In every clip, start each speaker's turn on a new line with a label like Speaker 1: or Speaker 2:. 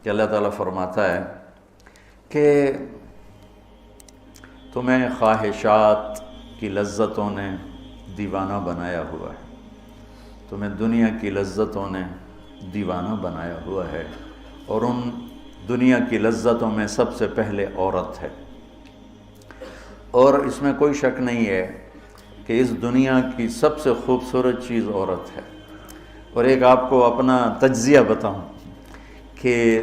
Speaker 1: کہ اللہ تعالیٰ فرماتا ہے کہ تمہیں خواہشات کی لذتوں نے دیوانہ بنایا ہوا ہے، تمہیں دنیا کی لذتوں نے دیوانہ بنایا ہوا ہے، اور ان دنیا کی لذتوں میں سب سے پہلے عورت ہے، اور اس میں کوئی شک نہیں ہے کہ اس دنیا کی سب سے خوبصورت چیز عورت ہے۔ اور ایک آپ کو اپنا تجزیہ بتاؤں کہ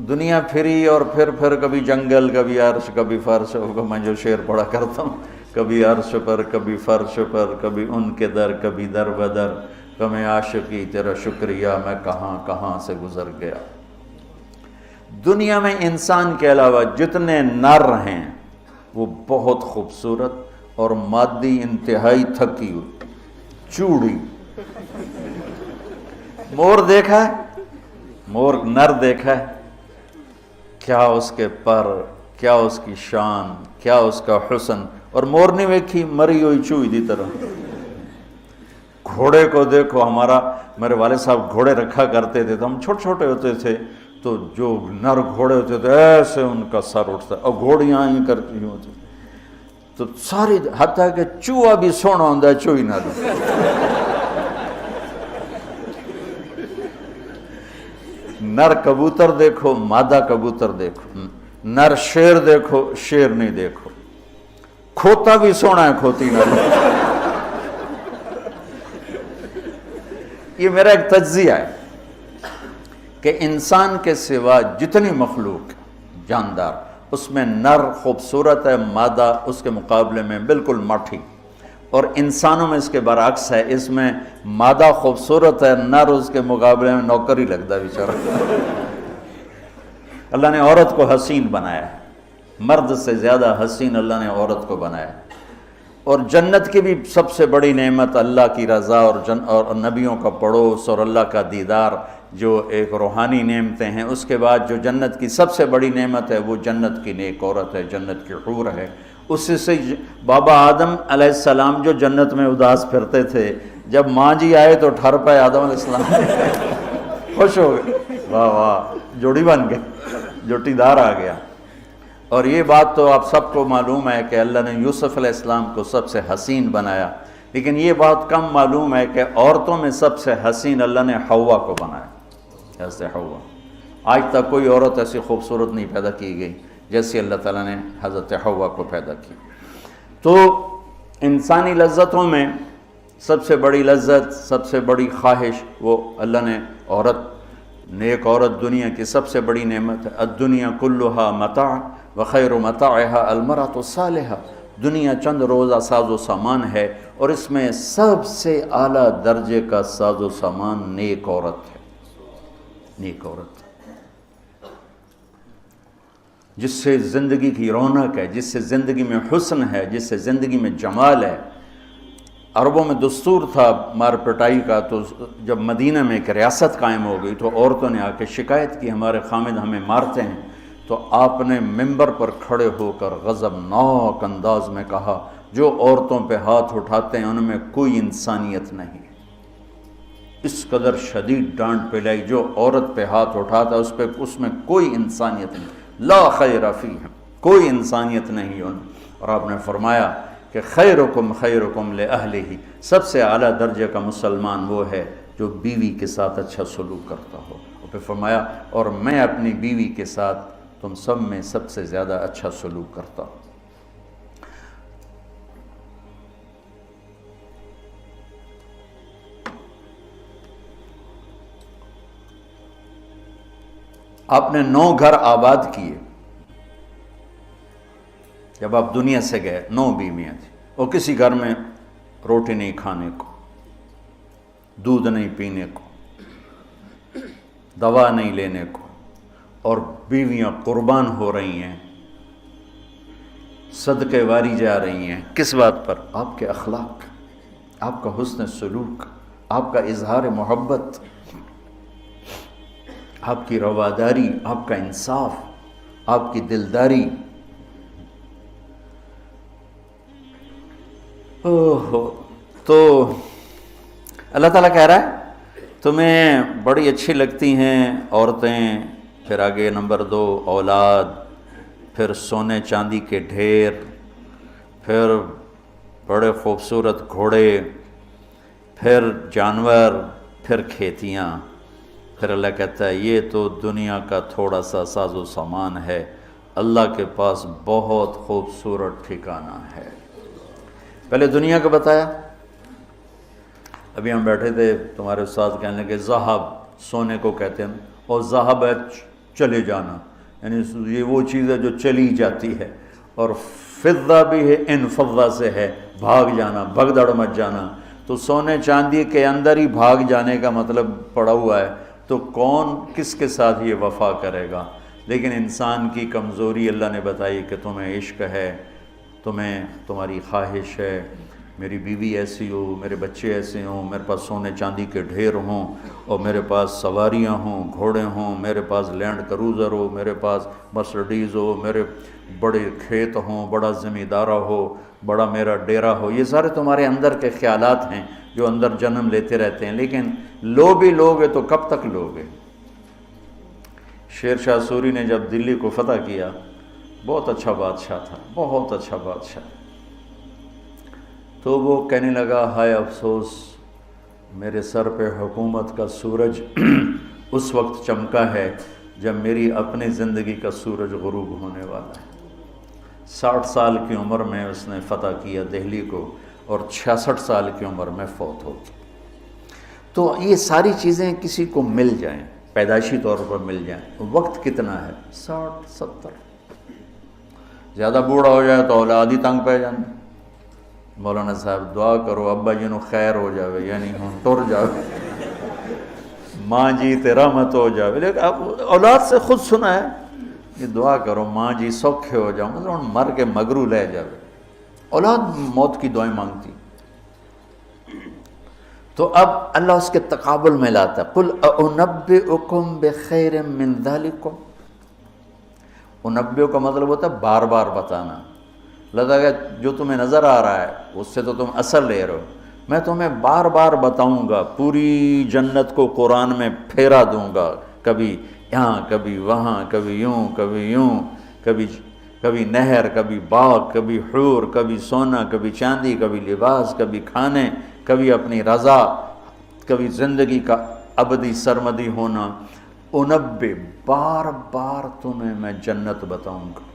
Speaker 1: دنیا پھری اور پھر کبھی جنگل، کبھی عرش، کبھی فرش، میں جو شعر پڑھا کرتا ہوں، کبھی عرش پر، کبھی فرش پر، کبھی ان کے در، کبھی در بدر، کبھی عاشقی تیرا شکریہ میں کہاں کہاں سے گزر گیا۔ دنیا میں انسان کے علاوہ جتنے نر ہیں وہ بہت خوبصورت اور مادی انتہائی تھکی ہوئی، چوڑی۔ مور دیکھا ہے؟ مور نر دیکھا ہے؟ کیا اس کے پر، کیا اس کی شان، کیا اس کا حسن، اور مور نہیں ویکھی مری ہوئی چوئی دی طرح۔ گھوڑے کو دیکھو، میرے والد صاحب گھوڑے رکھا کرتے تھے، تو ہم چھوٹے چھوٹے ہوتے تھے تو جو نر گھوڑے ہوتے تھے ایسے ان کا سر اٹھتا، اور گھوڑیاں ہی کرتی ہوتی تو ساری، حتیٰ کہ چوہا بھی سونا ہوتا ہے، چوئی نر۔ نر کبوتر دیکھو، مادہ کبوتر دیکھو، نر شیر دیکھو، شیر نہیں دیکھو، کھوتا بھی سونا ہے، کھوتی نر۔ یہ میرا ایک تجزیہ ہے کہ انسان کے سوا جتنی مخلوق جاندار، اس میں نر خوبصورت ہے، مادہ اس کے مقابلے میں بالکل ماٹھی، اور انسانوں میں اس کے برعکس ہے، اس میں مادہ خوبصورت ہے، نر اس کے مقابلے میں نوکر ہی لگتا ہے بیچارہ۔ اللہ نے عورت کو حسین بنایا ہے، مرد سے زیادہ حسین اللہ نے عورت کو بنایا ہے، اور جنت کی بھی سب سے بڑی نعمت اللہ کی رضا اور نبیوں کا پڑوس اور اللہ کا دیدار، جو ایک روحانی نعمتیں ہیں۔ اس کے بعد جو جنت کی سب سے بڑی نعمت ہے وہ جنت کی نیک عورت ہے، جنت کی حور ہے۔ اسی سے بابا آدم علیہ السلام جو جنت میں اداس پھرتے تھے، جب ماں جی آئے تو ٹھر پائے آدم علیہ السلام، خوش ہو گئے، واہ واہ جوڑی بن گئے، جوٹی دار آ گیا۔ اور یہ بات تو آپ سب کو معلوم ہے کہ اللہ نے یوسف علیہ السلام کو سب سے حسین بنایا، لیکن یہ بات کم معلوم ہے کہ عورتوں میں سب سے حسین اللہ نے حوا کو بنایا، جیسے حوا۔ آج تک کوئی عورت ایسی خوبصورت نہیں پیدا کی گئی جیسے اللہ تعالیٰ نے حضرت حوا کو پیدا کی۔ تو انسانی لذتوں میں سب سے بڑی لذت، سب سے بڑی خواہش وہ اللہ نے عورت، نیک عورت دنیا کی سب سے بڑی نعمت ہے۔ الدنیا کلھا متاع وخیر متاعها المرأة الصالحہ، دنیا چند روزہ ساز و سامان ہے، اور اس میں سب سے اعلیٰ درجے کا ساز و سامان نیک عورت ہے، نیک عورت، جس سے زندگی کی رونق ہے، جس سے زندگی میں حسن ہے، جس سے زندگی میں جمال ہے۔ عربوں میں دستور تھا مار پٹائی کا، تو جب مدینہ میں ایک ریاست قائم ہو گئی تو عورتوں نے آ کے شکایت کی ہمارے خامد ہمیں مارتے ہیں، تو آپ نے ممبر پر کھڑے ہو کر غضبناک انداز میں کہا، جو عورتوں پہ ہاتھ اٹھاتے ہیں ان میں کوئی انسانیت نہیں۔ اس قدر شدید ڈانٹ پلائی، جو عورت پہ ہاتھ اٹھاتا ہے اس میں کوئی انسانیت نہیں، لا خیر فیہم، کوئی انسانیت نہیں ان۔ اور آپ نے فرمایا کہ خیرکم خیرکم لأہلہ، سب سے اعلیٰ درجے کا مسلمان وہ ہے جو بیوی کے ساتھ اچھا سلوک کرتا ہو۔ اور پھر فرمایا، اور میں اپنی بیوی کے ساتھ تم سب میں سب سے زیادہ اچھا سلوک کرتا ہوں۔ آپ نے 9 گھر آباد کیے جب آپ دنیا سے گئے، 9 بیویاں تھیں، اور کسی گھر میں روٹی نہیں کھانے کو، دودھ نہیں پینے کو، دوا نہیں لینے کو، اور بیویاں قربان ہو رہی ہیں، صدقے واری جا رہی ہیں۔ کس بات پر؟ آپ کے اخلاق، آپ کا حسن سلوک، آپ کا اظہار محبت، آپ کی رواداری، آپ کا انصاف، آپ کی دلداری۔ تو اللہ تعالیٰ کہہ رہا ہے تمہیں بڑی اچھی لگتی ہیں عورتیں پھر آگے نمبر 2 اولاد، پھر سونے چاندی کے ڈھیر، پھر بڑے خوبصورت گھوڑے، پھر جانور، پھر کھیتیاں. پھر اللہ کہتا ہے یہ تو دنیا کا تھوڑا سا ساز و سامان ہے، اللہ کے پاس بہت خوبصورت ٹھکانہ ہے. پہلے دنیا کا بتایا. ابھی ہم بیٹھے تھے، تمہارے استاد کہنے لگے ذہب سونے کو کہتے ہیں، اور ذہب ہے چلے جانا، یعنی یہ وہ چیز ہے جو چلی جاتی ہے، اور فضہ بھی ہے، انفضہ سے ہے بھاگ جانا، بھگدڑ مچ جانا. تو سونے چاندی کے اندر ہی بھاگ جانے کا مطلب پڑا ہوا ہے، تو کون کس کے ساتھ یہ وفا کرے گا؟ لیکن انسان کی کمزوری اللہ نے بتائی کہ تمہیں عشق ہے، تمہیں تمہاری خواہش ہے میری بیوی ایسی ہو، میرے بچے ایسے ہوں، میرے پاس سونے چاندی کے ڈھیر ہوں، اور میرے پاس سواریاں ہوں، گھوڑے ہوں، میرے پاس لینڈ کروزر ہو، میرے پاس مرسڈیز ہو، میرے بڑے کھیت ہوں، بڑا زمیندارہ ہو، بڑا میرا ڈیرا ہو. یہ سارے تمہارے اندر کے خیالات ہیں جو اندر جنم لیتے رہتے ہیں، لیکن لو بھی لوگے تو کب تک لوگے؟ شیر شاہ سوری نے جب دلی کو فتح کیا، بہت اچھا بادشاہ تھا، بہت اچھا بادشاہ، تو وہ کہنے لگا ہائے افسوس میرے سر پہ حکومت کا سورج اس وقت چمکا ہے جب میری اپنی زندگی کا سورج غروب ہونے والا ہے. 60 سال کی عمر میں اس نے فتح کیا دہلی کو، اور 66 سال کی عمر میں فوت ہو گیا. تو یہ ساری چیزیں کسی کو مل جائیں، پیدائشی طور پر مل جائیں، وقت کتنا ہے؟ 60 70. زیادہ بوڑھا ہو جائے تو اولاد ہی تنگ پہ جانا. مولانا صاحب دعا کرو ابا جی نو خیر ہو جاوے، یعنی ہوں ٹر جاوے، ماں جی تیرا مت ہو جاوے. لیکن اب اولاد سے خود سنا ہے یہ دعا کرو ماں جی سوکھے ہو جاؤں، مطلب مر کے مگرو لے جاوے. اولاد موت کی دعائیں مانگتی. تو اب اللہ اس کے تقابل میں لاتا ہے قل اُنَبِّئُكُمْ بِخَيْرٍ مِّن ذَلِكُمْ. انبئ کا مطلب ہوتا ہے بار بار بتانا. لگا کہ جو تمہیں نظر آ رہا ہے اس سے تو تم اثر لے رہے ہو، میں تمہیں بار بار بتاؤں گا، پوری جنت کو قرآن میں پھیرا دوں گا، کبھی یہاں کبھی وہاں، کبھی یوں کبھی یوں، کبھی نہر، کبھی باغ، کبھی حور، کبھی سونا، کبھی چاندی، کبھی لباس، کبھی کھانے، کبھی اپنی رضا، کبھی زندگی کا ابدی سرمدی ہونا. انبئ بار بار تمہیں میں جنت بتاؤں گا.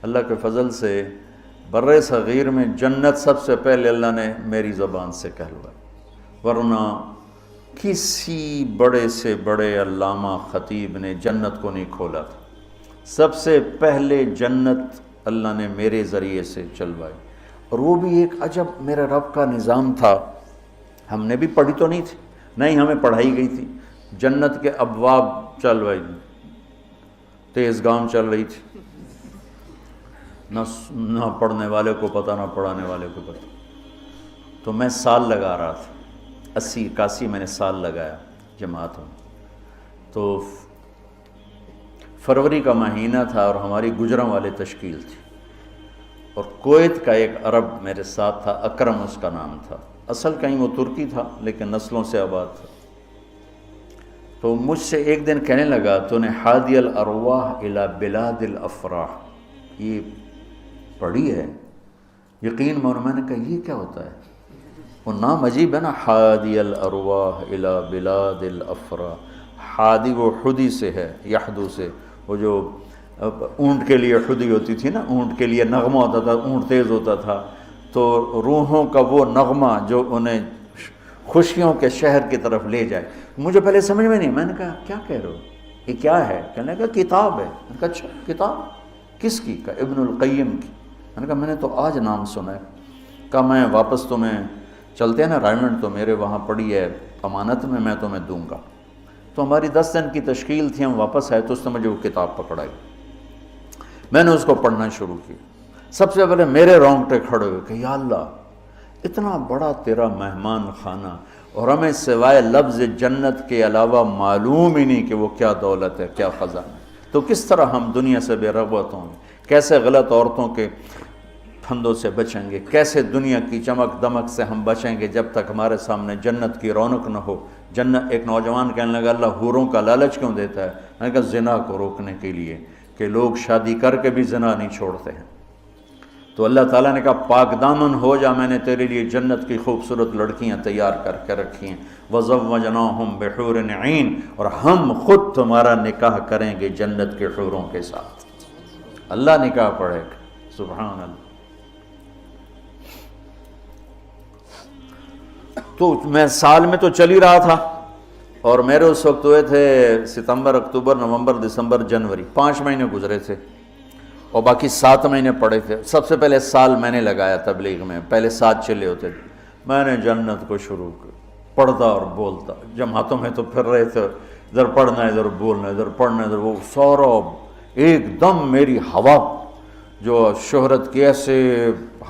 Speaker 1: اللہ کے فضل سے بر صغیر میں جنت سب سے پہلے اللہ نے میری زبان سے کہلوائی، ورنہ کسی بڑے سے بڑے علامہ خطیب نے جنت کو نہیں کھولا تھا. سب سے پہلے جنت اللہ نے میرے ذریعے سے چلوائی. اور وہ بھی ایک عجب میرے رب کا نظام تھا. ہم نے بھی پڑھی تو نہیں تھی، نہیں ہمیں پڑھائی گئی تھی. جنت کے ابواب چلوائی، تیز گام چل رہی تھی، نہ پڑھنے والے کو پتہ نہ پڑھانے والے کو پتہ. تو میں سال لگا رہا تھا، 80 81 میں نے سال لگایا جماعت میں. تو فروری کا مہینہ تھا اور ہماری گجراں والے تشکیل تھی، اور کویت کا ایک عرب میرے ساتھ تھا، اکرم اس کا نام تھا. اصل کہیں وہ ترکی تھا لیکن نسلوں سے آباد تھا. تو مجھ سے ایک دن کہنے لگا تو نے حادی الارواح الی بلاد الافراح یہ پڑھی ہے؟ یقین مانو. میں نے کہا یہ کیا ہوتا ہے؟ وہ نام عجیب ہے نا، حادی الارواح الی بلاد الافراح. حادی وہ حدی سے ہے، یحدو سے، وہ جو اونٹ کے لیے حدی ہوتی تھی نا، اونٹ کے لیے نغمہ ہوتا تھا، اونٹ تیز ہوتا تھا، تو روحوں کا وہ نغمہ جو انہیں خوشیوں کے شہر کی طرف لے جائے. مجھے پہلے سمجھ میں نہیں، میں نے کہا کیا کہہ رہے ہو، یہ کیا ہے؟ کہنے لگا کتاب ہے. میں نے کہا اچھا کتاب کس کی؟ کہا ابن القیم کی. میں نے کہا میں نے تو آج نام سنا ہے. کہا میں واپس تمہیں چلتے ہیں نا رائمنڈ، تو میرے وہاں پڑی ہے امانت میں تمہیں دوں گا. تو ہماری 10 دن کی تشکیل تھی، ہم واپس آئے تو اس نے مجھے وہ کتاب پکڑائی. میں نے اس کو پڑھنا شروع کی. سب سے پہلے میرے رونگٹے کھڑے ہوئے کہ یا اللہ اتنا بڑا تیرا مہمان خانہ، اور ہمیں سوائے لفظ جنت کے علاوہ معلوم ہی نہیں کہ وہ کیا دولت ہے، کیا خزانہ. تو کس طرح ہم دنیا سے بے رغبت ہوں گے، کیسے غلط عورتوں کے پھندوں سے بچیں گے، کیسے دنیا کی چمک دمک سے ہم بچیں گے جب تک ہمارے سامنے جنت کی رونق نہ ہو. جنت ایک نوجوان کہنے لگا اللہ حوروں کا لالچ کیوں دیتا ہے؟ میں نے کہا زنا کو روکنے کے لیے کہ لوگ شادی کر کے بھی زنا نہیں چھوڑتے ہیں. تو اللہ تعالیٰ نے کہا پاک دامن ہو جا، میں نے تیرے لیے جنت کی خوبصورت لڑکیاں تیار کر کے رکھی ہیں. وَزَوَّجْنَاهُمْ بِحُورٍ عِينٍ، اور ہم خود تمہارا نکاح کریں گے جنت کے حوروں کے ساتھ. اللہ نکاح پڑھے گا. سبحان اللہ. تو میں سال میں تو چل ہی رہا تھا، اور میرے اس وقت ہوئے تھے ستمبر، اکتوبر، نومبر، دسمبر، جنوری، 5 مہینے گزرے تھے، اور باقی 7 مہینے پڑے تھے. سب سے پہلے سال میں نے لگایا تبلیغ میں، پہلے 7 چلے ہوتے تھے. میں نے جنت کو شروع کیا، پڑھتا اور بولتا. جماعتوں میں تو پھر رہے تھے، ادھر پڑھنا ادھر بولنا، ادھر پڑھنا ادھر وہ سارا ایک دم میری ہوا جو شہرت کی، ایسے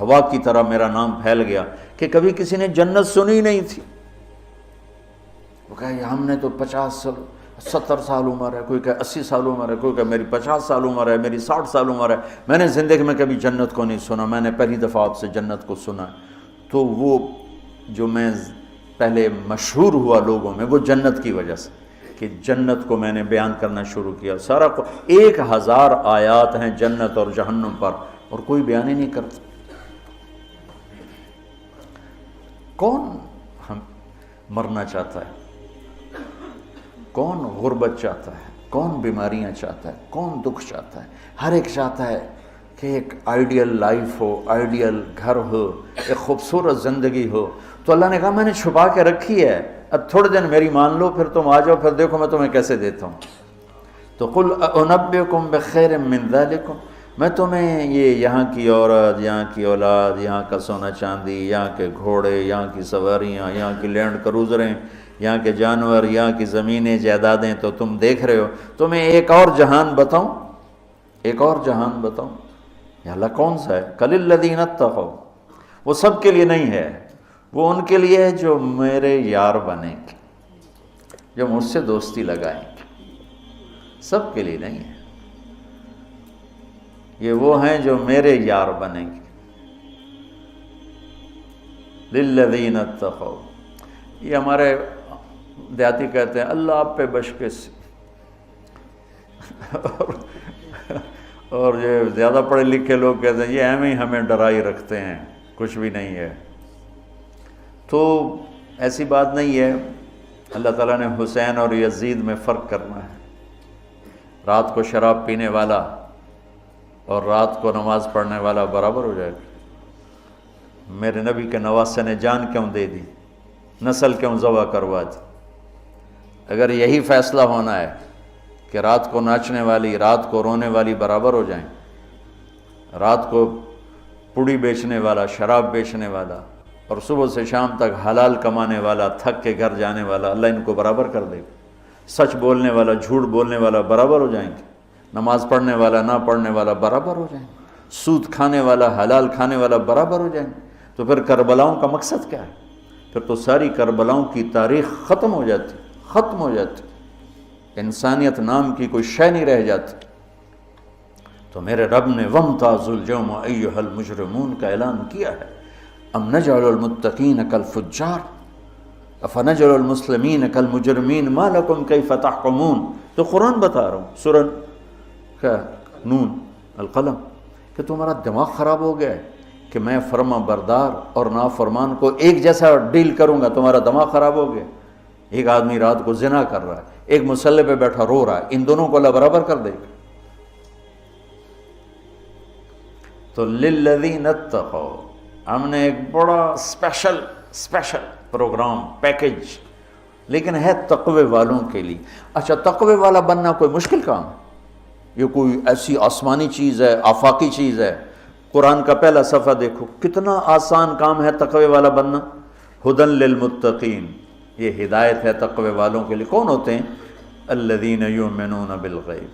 Speaker 1: ہوا کی طرح میرا نام پھیل گیا کہ کبھی کسی نے جنت سنی نہیں تھی. وہ کہا ہم نے تو 50-70 سال عمر ہے، کوئی کہ 80 سال عمر ہے، کوئی کہ میری 50 سال عمر ہے، میری 60 سال عمر ہے، میں نے زندگی میں کبھی جنت کو نہیں سنا، میں نے پہلی دفعہ آپ سے جنت کو سنا. تو وہ جو میں پہلے مشہور ہوا لوگوں میں، وہ جنت کی وجہ سے کہ جنت کو میں نے بیان کرنا شروع کیا. سارا 1000 آیات ہیں جنت اور جہنم پر، اور کوئی بیان ہی نہیں کرتا. کون ہم مرنا چاہتا ہے؟ کون غربت چاہتا ہے؟ کون بیماریاں چاہتا ہے؟ کون دکھ چاہتا ہے؟ ہر ایک چاہتا ہے کہ ایک آئیڈیل لائف ہو، آئیڈیل گھر ہو، ایک خوبصورت زندگی ہو. تو اللہ نے کہا میں نے چھپا کے رکھی ہے، اب تھوڑے دن میری مان لو، پھر تم آ جاؤ، پھر دیکھو میں تمہیں کیسے دیتا ہوں. تو قل انبئکم بخیر من ذالکم، میں تمہیں یہ یہاں کی عورت، یہاں کی اولاد، یہاں کا سونا چاندی، یہاں کے گھوڑے، یہاں کی سواریاں، یہاں کی لینڈ کروزریں، یہاں کے جانور، یہاں کی زمینیں جائیدادیں تو تم دیکھ رہے ہو، تمہیں ایک اور جہان بتاؤں؟ ایک اور جہان بتاؤں؟ یا اللہ کون سا ہے؟ قل الذین اتقوا، وہ سب کے لیے نہیں ہے، وہ ان کے لیے ہے جو میرے یار بنیں گے، جو مجھ سے دوستی لگائیں گے. سب کے لیے نہیں ہے، یہ وہ ہیں جو میرے یار بنیں گے. للذین اتقوا، یہ ہمارے دیہاتی کہتے ہیں اللہ آپ پہ بشکش، اور یہ زیادہ پڑھے لکھے لوگ کہتے ہیں یہ ایم ہی ہمیں ڈرائی رکھتے ہیں، کچھ بھی نہیں ہے. تو ایسی بات نہیں ہے. اللہ تعالیٰ نے حسین اور یزید میں فرق کرنا ہے. رات کو شراب پینے والا اور رات کو نماز پڑھنے والا برابر ہو جائے گا. میرے نبی کے نواسے نے جان کیوں دے دی، نسل کیوں ذبح کروا دی؟ اگر یہی فیصلہ ہونا ہے کہ رات کو ناچنے والی، رات کو رونے والی برابر ہو جائیں، رات کو پوڑی بیچنے والا، شراب بیچنے والا، اور صبح سے شام تک حلال کمانے والا، تھک کے گھر جانے والا، اللہ ان کو برابر کر دے گا. سچ بولنے والا، جھوٹ بولنے والا برابر ہو جائیں گے. نماز پڑھنے والا، نہ پڑھنے والا برابر ہو جائیں گے. سود کھانے والا، حلال کھانے والا برابر ہو جائیں گے. تو پھر کربلاؤں کا مقصد کیا ہے؟ پھر تو ساری کربلاؤں کی تاریخ ختم ہو جاتی، ختم ہو جاتی، انسانیت نام کی کوئی شے نہیں رہ جاتی. تو میرے رب نے وَامْتَازُوا الْيَوْمَ أَيُّهَا الْمُجْرِمُونَ کا اعلان کیا ہے. ام نجعل المتقین کالفجار افنجعل المسلمین کالمجرمین ما لکم کیف تحکمون. تو قرآن بتا رہا ہوں، سورہ کیا نون القلم، کہ تمہارا دماغ خراب ہو گیا ہے کہ میں فرما بردار اور نافرمان کو ایک جیسا ڈیل کروں گا. تمہارا دماغ خراب ہو گیا. ایک آدمی رات کو زنا کر رہا ہے، ایک مصلی پہ بیٹھا رو رہا ہے، ان دونوں کو اللہ برابر کر دے گا. تو للذین اتقوا، ہم نے ایک بڑا اسپیشل پروگرام، پیکج، لیکن ہے تقوی والوں کے لیے. اچھا تقوی والا بننا کوئی مشکل کام ہے؟ یہ کوئی ایسی آسمانی چیز ہے، آفاقی چیز ہے؟ قرآن کا پہلا صفحہ دیکھو، کتنا آسان کام ہے تقوی والا بننا. ہدی للمتقین، یہ ہدایت ہے تقوی والوں کے لیے. کون ہوتے ہیں؟ الذین یؤمنون بالغیب،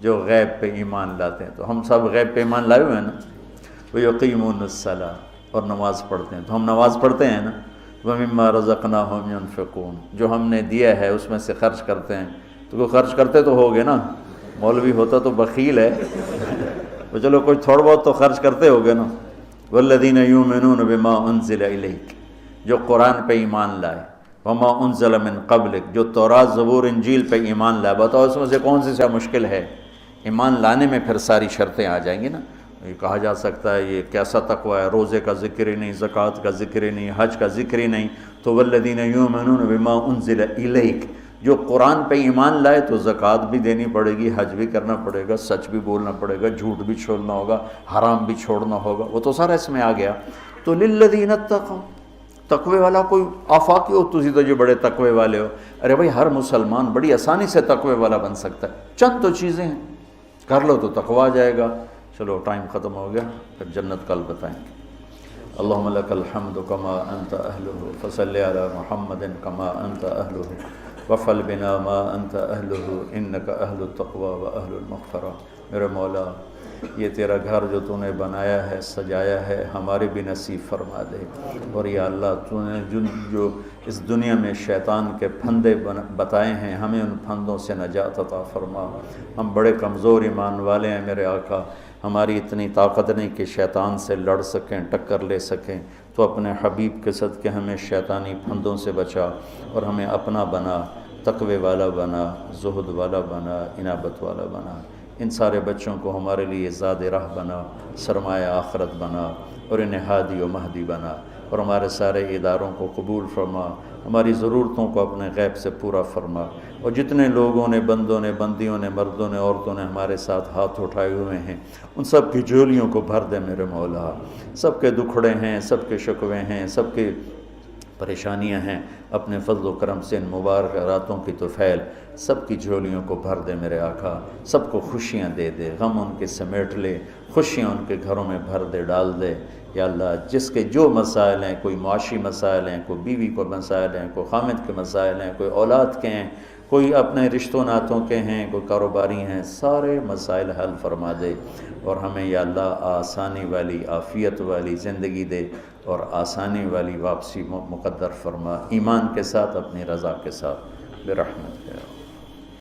Speaker 1: جو غیب پہ ایمان لاتے ہیں. تو ہم سب غیب پہ ایمان لائے ہوئے ہیں نا. وَيُقِيمُونَ الصَّلَاةَ، اور نماز پڑھتے ہیں. تو ہم نماز پڑھتے ہیں نا. وَمِمَّا رَزَقْنَاهُمْ يُنْفِقُونَ، جو ہم نے دیا ہے اس میں سے خرچ کرتے ہیں. تو وہ خرچ کرتے تو ہوگے نا، مولوی ہوتا تو بخیل ہے. تو چلو کوئی تھوڑا بہت تو خرچ کرتے ہوگے نا. وَالَّذِينَ يُؤْمِنُونَ بِمَا أُنزِلَ إِلَيْكَ، جو قرآن پہ ایمان لائے. وما انزل من قبلک، جو تورات زبور انجیل پہ ایمان لائے۔ بتاؤ اس میں سے کون سی مشکل ہے؟ ایمان لانے میں پھر ساری شرطیں آ جائیں گی نا۔ یہ کہا جا سکتا ہے یہ کیسا تقوی ہے، روزے کا ذکر ہی نہیں، زکوٰۃ کا ذکر ہی نہیں، حج کا ذکر ہی نہیں۔ تو والذین یؤمنون بما انزل الیک، جو قرآن پہ ایمان لائے تو زکوٰۃ بھی دینی پڑے گی، حج بھی کرنا پڑے گا، سچ بھی بولنا پڑے گا، جھوٹ بھی چھوڑنا ہوگا، حرام بھی چھوڑنا ہوگا، وہ تو سارا اس میں آ گیا۔ تو للذین اتقوا، تقوی والا کوئی آفاقی ہو تسی تو جو بڑے تقوی والے ہو، ارے بھائی ہر مسلمان بڑی آسانی سے تقوی والا بن سکتا ہے، چند تو چیزیں ہیں، کر لو تو تقوی آ جائے گا۔ چلو ٹائم ختم ہو گیا، پھر جنت کل بتائیں گے۔ اللہم لک الحمد کما انت اہلہ، فصل علی محمد کما انت اہلہ، وفعل بنا ما انت اہلہ، انک اہل التقوی و اہل المغفرہ۔ میرے مولا یہ تیرا گھر جو تو نے بنایا ہے، سجایا ہے، ہمارے بھی نصیب فرما دے۔ اور یا اللہ تو نے جو اس دنیا میں شیطان کے پھندے بتائے ہیں، ہمیں ان پھندوں سے نجات عطا فرما۔ ہم بڑے کمزور ایمان والے ہیں میرے آقا، ہماری اتنی طاقت نہیں کہ شیطان سے لڑ سکیں، ٹکر لے سکیں۔ تو اپنے حبیب کے صدقے ہمیں شیطانی پھندوں سے بچا اور ہمیں اپنا بنا، تقوی والا بنا، زہد والا بنا، انابت والا بنا۔ ان سارے بچوں کو ہمارے لیے زاد راہ بنا، سرمایہ آخرت بنا، اور انہیں ہادی و مہدی بنا، اور ہمارے سارے اداروں کو قبول فرما، ہماری ضرورتوں کو اپنے غیب سے پورا فرما۔ اور جتنے لوگوں نے، بندوں نے، بندیوں نے، مردوں نے، عورتوں نے ہمارے ساتھ ہاتھ اٹھائے ہوئے ہیں، ان سب کی جھولیوں کو بھر دے میرے مولا۔ سب کے دکھڑے ہیں، سب کے شکوے ہیں، سب کے پریشانیاں ہیں، اپنے فضل و کرم سے ان مبارک راتوں کی طفیل سب کی جھولیوں کو بھر دے میرے آقا۔ سب کو خوشیاں دے دے، غم ان کے سمیٹ لے، خوشیاں ان کے گھروں میں بھر دے، ڈال دے۔ یا اللہ جس کے جو مسائل ہیں، کوئی معاشی مسائل ہیں، کوئی بیوی کو مسائل ہیں، کوئی خامد کے مسائل ہیں، کوئی اولاد کے ہیں، کوئی اپنے رشتوں ناتوں کے ہیں، کوئی کاروباری ہیں، سارے مسائل حل فرما دے۔ اور ہمیں یا اللہ آسانی والی، عافیت والی زندگی دے، اور آسانی والی واپسی مقدر فرما، ایمان کے ساتھ، اپنی رضا کے ساتھ، برحمتک۔